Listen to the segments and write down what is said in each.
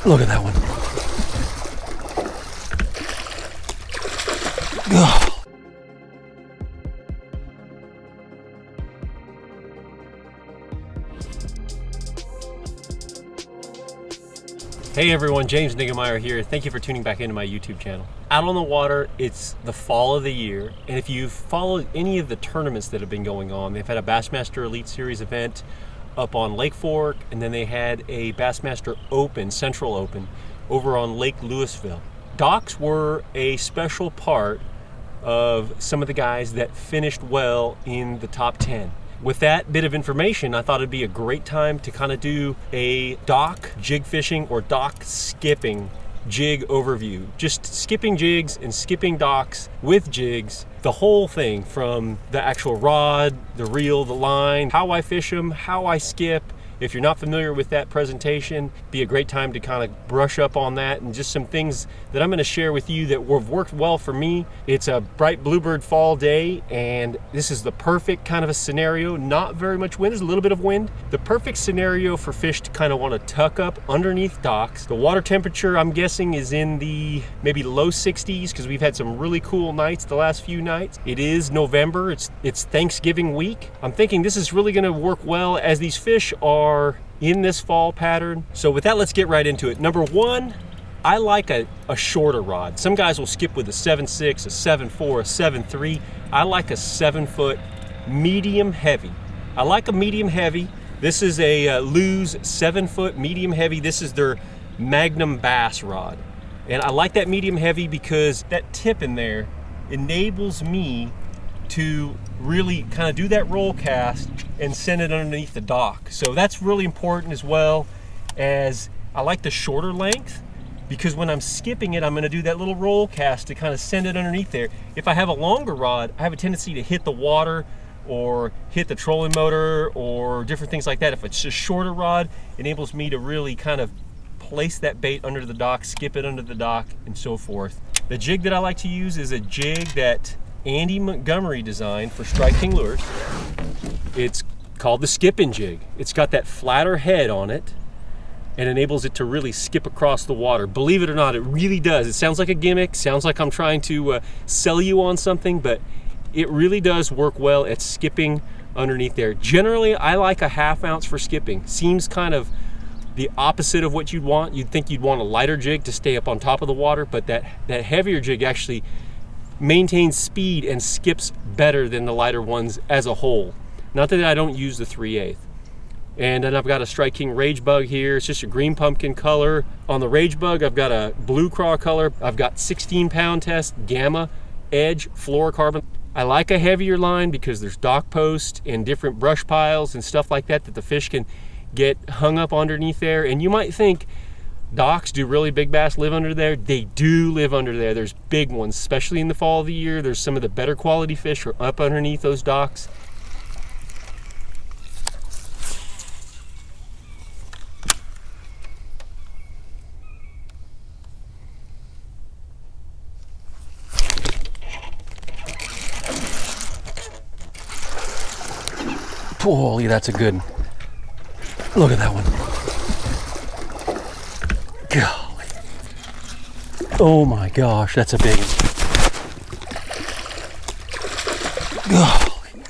Look at that one. Ugh. Hey everyone, James Niggemeyer here. Thank you for tuning back into my YouTube channel. Out on the water, it's the fall of the year, and if you've followed any of the tournaments that have been going on, they've had a Bassmaster Elite Series event up on Lake Fork, and then they had a Bassmaster Open, Central Open, over on Lake Louisville. Docks were a special part of some of the guys that finished well in the top 10. With that bit of information, I thought it'd be a great time to kind of do a dock jig fishing or dock skipping jig overview. Just skipping jigs and skipping docks with jigs, the whole thing from the actual rod, the reel, the line, how I fish them, how I skip. If you're not familiar with that presentation, be a great time to kind of brush up on that and just some things that I'm going to share with you that have worked well for me. It's a bright bluebird fall day, and this is the perfect kind of a scenario. Not very much wind, there's a little bit of wind. The perfect scenario for fish to kind of want to tuck up underneath docks. The water temperature, I'm guessing, is in the maybe low 60s because we've had some really cool nights the last few nights. It is November, it's Thanksgiving week. I'm thinking this is really going to work well as these fish are in this fall pattern. So with that, let's get right into it. Number one, I like a shorter rod. Some guys will skip with a 7.6, a 7.4, a 7.3. I like a 7-foot medium heavy. I like a medium heavy. This is a Lew's 7-foot medium heavy. This is their Magnum bass rod. And I like that medium heavy because that tip in there enables me to really kind of do that roll cast and send it underneath the dock. So that's really important, as well as I like the shorter length because when I'm skipping it, I'm going to do that little roll cast to kind of send it underneath there. If I have a longer rod, I have a tendency to hit the water or hit the trolling motor or different things like that. If it's a shorter rod, it enables me to really kind of place that bait under the dock, skip it under the dock, and so forth. The jig that I like to use is a jig that Andy Montgomery designed for Strike King Lures. It's called the skipping jig. It's got that flatter head on it and enables it to really skip across the water. Believe it or not, it really does. It sounds like a gimmick, sounds like I'm trying to sell you on something, but it really does work well at skipping underneath there. Generally, I like a 1/2 ounce for skipping. Seems kind of the opposite of what you'd want. You'd think you'd want a lighter jig to stay up on top of the water, but that heavier jig actually maintains speed and skips better than the lighter ones as a whole. Not that I don't use the 3/8. And then I've got a Strike King Rage Bug here. It's just a green pumpkin color. On the Rage Bug, I've got a blue craw color. I've got 16-pound test Gamma Edge fluorocarbon. I like a heavier line because there's dock posts and different brush piles and stuff like that the fish can get hung up underneath there. And you might think, docks, do really big bass live under there? They do live under there. There's big ones, especially in the fall of the year. There's some of the better quality fish are up underneath those docks. Holy, that's a good one. Look at that one. Golly. Oh my gosh, that's a big one. Golly.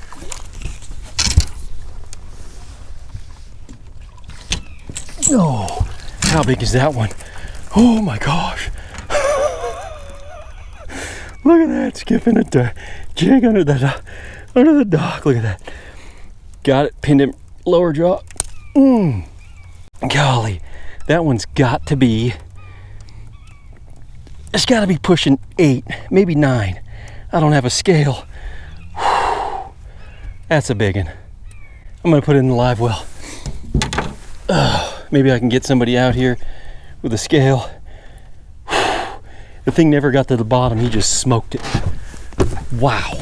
Oh, how big is that one? Oh my gosh. Look at that, skipping a jig under the dock. Look at that. Got it, pinned him, lower jaw. Golly, that one's got to be, it's got to be pushing 8, maybe 9. I don't have a scale. Whew. That's a big one. I'm gonna put it in the live well. Maybe I can get somebody out here with a scale. Whew. The thing never got to the bottom, he just smoked it. Wow.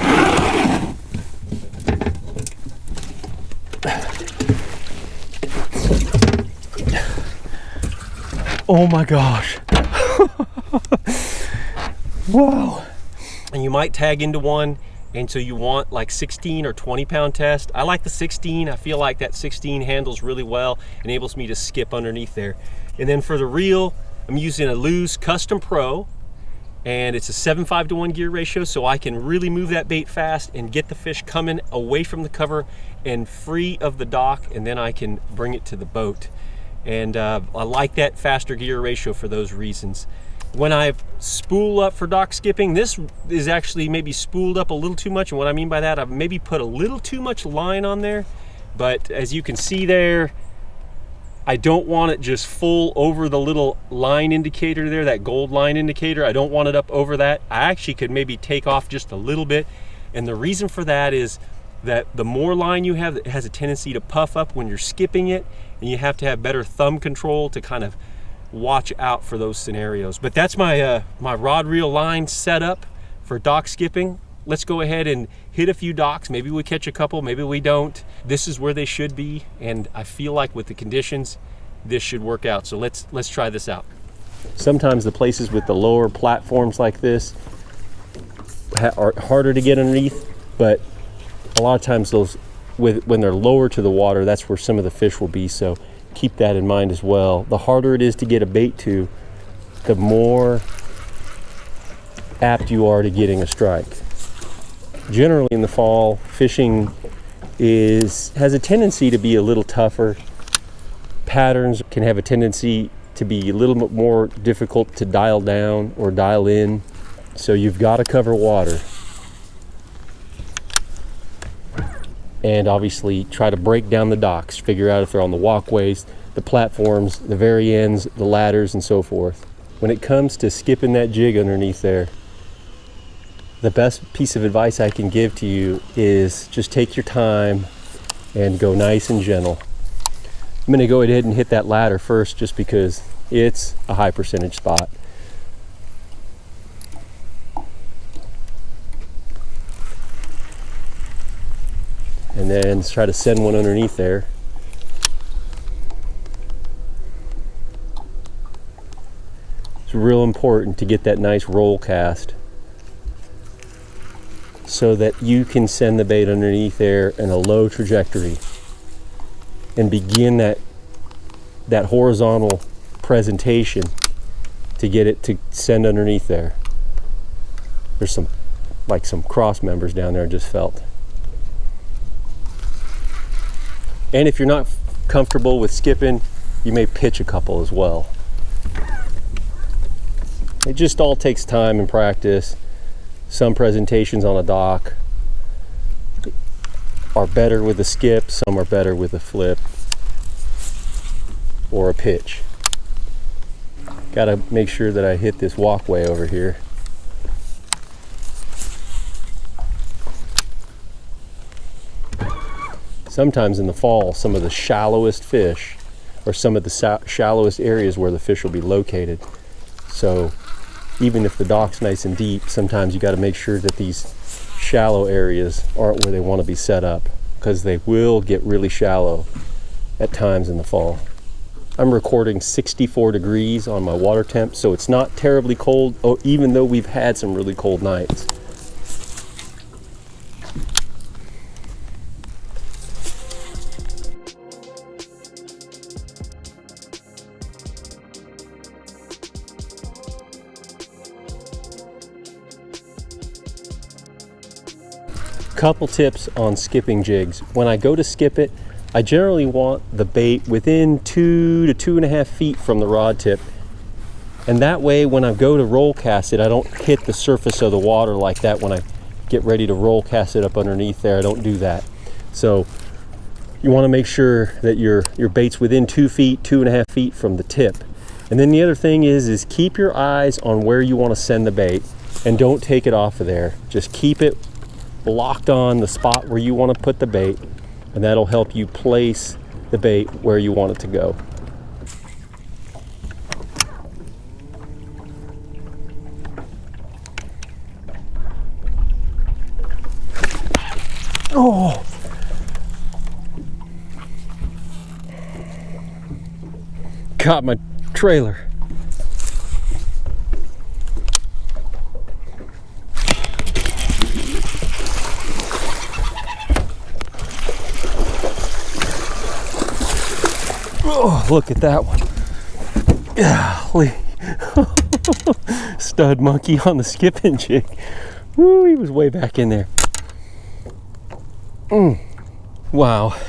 Oh my gosh. Wow. And you might tag into one, and so you want like 16 or 20 pound test. I like the 16. I feel like that 16 handles really well, enables me to skip underneath there. And then for the reel, I'm using a Lew's Custom Pro, and it's a 7.5 to 1 gear ratio, so I can really move that bait fast and get the fish coming away from the cover and free of the dock, and then I can bring it to the boat. And I like that faster gear ratio for those reasons. When I spool up for dock skipping, this is actually maybe spooled up a little too much, and what I mean by that, I've maybe put a little too much line on there, but as you can see there, I don't want it just full over the little line indicator there, that gold line indicator. I don't want it up over that. I actually could maybe take off just a little bit, and the reason for that is that the more line you have, it has a tendency to puff up when you're skipping it, and you have to have better thumb control to kind of watch out for those scenarios. But that's my my rod reel line setup for dock skipping. Let's go ahead and hit a few docks. Maybe we catch a couple, maybe we don't. This is where they should be, and I feel like with the conditions, this should work out. So let's try this out. Sometimes the places with the lower platforms like this are harder to get underneath, but a lot of times those, when they're lower to the water, that's where some of the fish will be. So keep that in mind as well. The harder it is to get a bait to, the more apt you are to getting a strike. Generally in the fall, fishing has a tendency to be a little tougher. Patterns can have a tendency to be a little bit more difficult to dial down or dial in. So you've got to cover water. And obviously try to break down the docks, figure out if they're on the walkways, the platforms, the very ends, the ladders, and so forth. When it comes to skipping that jig underneath there, the best piece of advice I can give to you is just take your time and go nice and gentle. I'm going to go ahead and hit that ladder first just because it's a high percentage spot. And then try to send one underneath there. It's real important to get that nice roll cast so that you can send the bait underneath there in a low trajectory and begin that horizontal presentation to get it to send underneath there. There's some cross members down there I just felt. And if you're not comfortable with skipping, you may pitch a couple as well. It just all takes time and practice. Some presentations on a dock are better with a skip, some are better with a flip or a pitch. Gotta make sure that I hit this walkway over here. Sometimes in the fall, some of the shallowest fish or some of the shallowest areas where the fish will be located. So even if the dock's nice and deep, sometimes you got to make sure that these shallow areas aren't where they want to be set up, because they will get really shallow at times in the fall. I'm recording 64 degrees on my water temp, so it's not terribly cold, even though we've had some really cold nights. Couple tips on skipping jigs. When I go to skip it, I generally want the bait within 2 to 2.5 feet from the rod tip, and that way when I go to roll cast it, I don't hit the surface of the water like that. When I get ready to roll cast it up underneath there, I don't do that. So you want to make sure that your bait's within 2 feet, 2.5 feet from the tip. And then the other thing is keep your eyes on where you want to send the bait, and don't take it off of there. Just keep it locked on the spot where you want to put the bait, and that'll help you place the bait where you want it to go. Oh! Caught my trailer. Oh, look at that one. Golly. Stud monkey on the skipping jig. Woo, he was way back in there. Wow.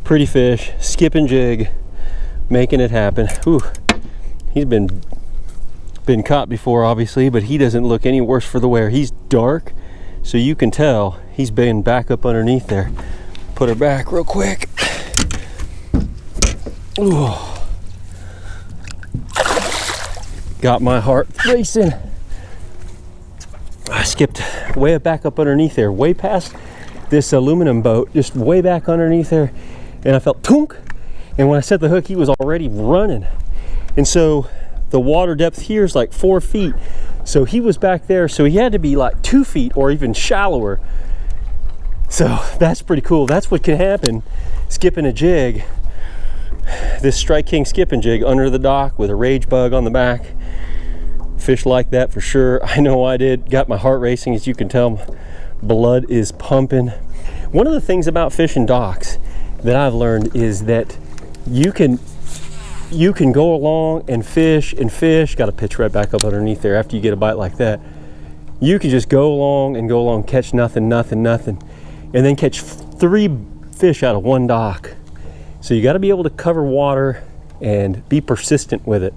Pretty fish, skipping jig, making it happen. Whew. He's been caught before, obviously, but he doesn't look any worse for the wear. He's dark, so you can tell he's been back up underneath there. Put her back real quick. Ooh. Got my heart racing. I skipped way back up underneath there, way past this aluminum boat, just way back underneath there, and I felt tunk, and when I set the hook, he was already running. And so the water depth here is like 4 feet, so he was back there, so he had to be like 2 feet or even shallower. So that's pretty cool. That's what can happen skipping a jig, this Strike King skipping jig under the dock with a rage bug on the back. Fish like that for sure. I know I did. Got my heart racing, as you can tell. Blood is pumping. One of the things about fishing docks that I've learned is that you can go along and fish. Got to pitch right back up underneath there after you get a bite like that. You can just go along, catch nothing, and then catch 3 fish out of one dock. So you got to be able to cover water and be persistent with it.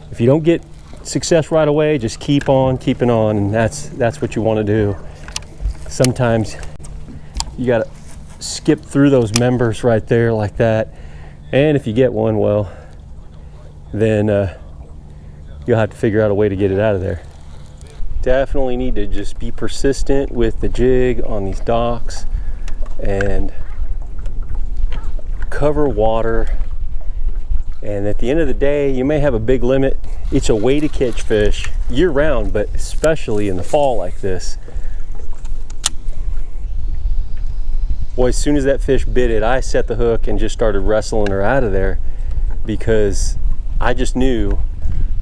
If you don't get success right away, just keep on keeping on, and that's what you want to do. Sometimes you got to skip through those members right there like that, and if you get one, well, then you'll have to figure out a way to get it out of there. Definitely need to just be persistent with the jig on these docks and cover water. And at the end of the day, you may have a big limit. It's a way to catch fish year round, but especially in the fall like this. Boy, as soon as that fish bit it, I set the hook and just started wrestling her out of there, because I just knew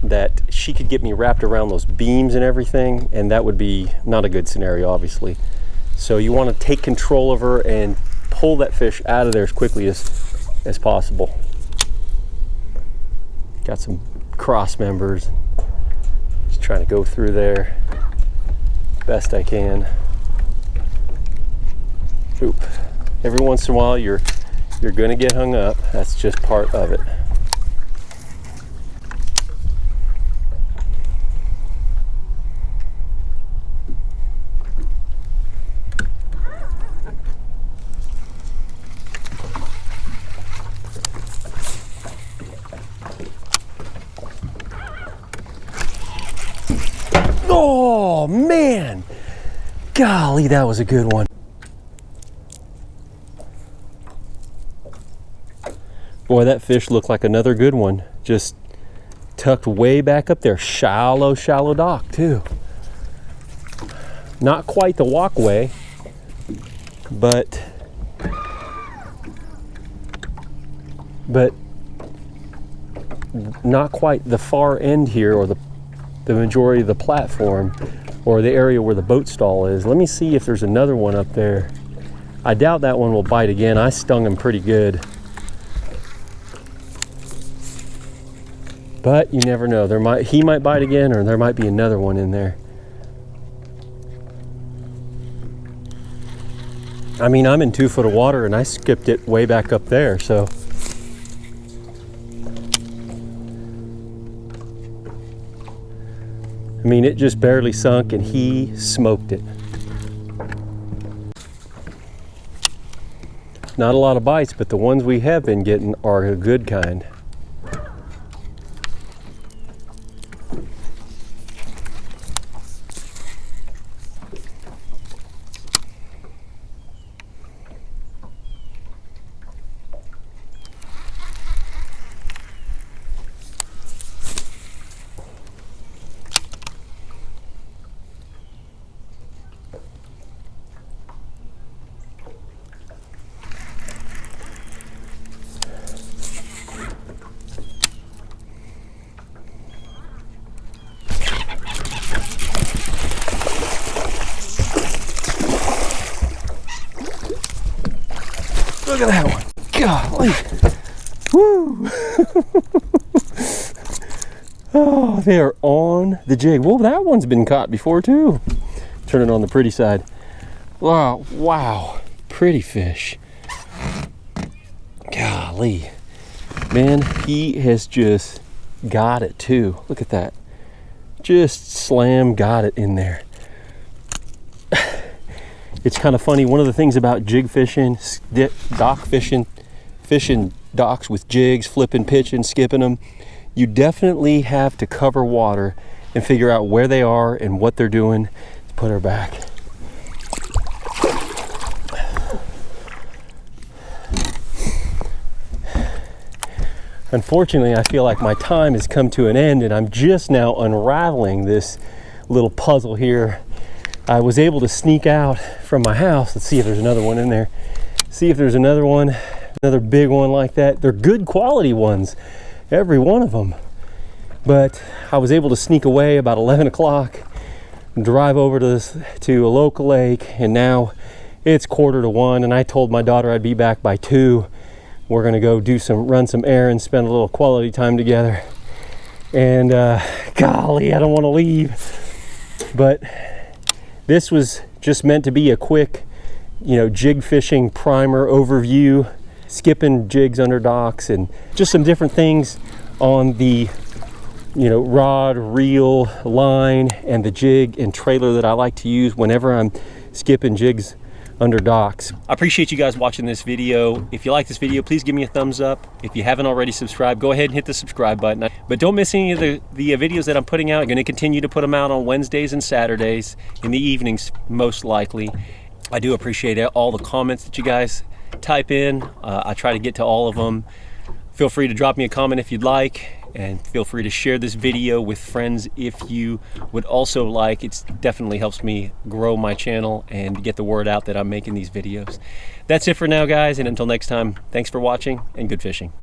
that she could get me wrapped around those beams and everything, and that would be not a good scenario, obviously. So you want to take control of her and pull that fish out of there as quickly as possible. Got some cross members. Just trying to go through there best I can. Oop. Every once in a while you're gonna get hung up. That's just part of it. Oh man, golly, that was a good one. Boy, that fish looked like another good one. Just tucked way back up there. Shallow dock too. Not quite the walkway, but not quite the far end here, or the majority of the platform, or the area where the boat stall is. Let me see if there's another one up there. I doubt that one will bite again. I stung him pretty good. But you never know. He might bite again, or there might be another one in there. I mean, I'm in 2 foot of water and I skipped it way back up there, so. I mean, it just barely sunk and he smoked it. Not a lot of bites, but the ones we have been getting are a good kind. Look at that one. Golly. Woo. Oh, they are on the jig. Well, that one's been caught before too. Turn it on the pretty side. Wow, wow, pretty fish. Golly, man, he has just got it too. Look at that. Just slam got it in there. It's kind of funny. One of the things about jig fishing, dock fishing, fishing docks with jigs, flipping, pitching, skipping them, you definitely have to cover water and figure out where they are and what they're doing. Let's put her back. Unfortunately, I feel like my time has come to an end and I'm just now unraveling this little puzzle here. I was able to sneak out from my house. Let's see if there's another one in there. See if there's another one, another big one like that. They're good quality ones, every one of them. But I was able to sneak away about 11 o'clock, drive over to a local lake, and now it's 12:45, and I told my daughter I'd be back by 2. We're gonna go run some errands, spend a little quality time together. And golly, I don't wanna leave. But this was just meant to be a quick, jig fishing primer overview, skipping jigs under docks, and just some different things on the, rod, reel, line, and the jig and trailer that I like to use whenever I'm skipping jigs under docks. I appreciate you guys watching this video. If you like this video, please give me a thumbs up. If you haven't already subscribed, go ahead and hit the subscribe button. But don't miss any of the videos that I'm putting out. I'm going to continue to put them out on Wednesdays and Saturdays in the evenings, most likely. I do appreciate all the comments that you guys type in. I try to get to all of them. Feel free to drop me a comment if you'd like, and feel free to share this video with friends if you would also like. It definitely helps me grow my channel and get the word out that I'm making these videos. That's it for now, guys, and until next time, thanks for watching and good fishing.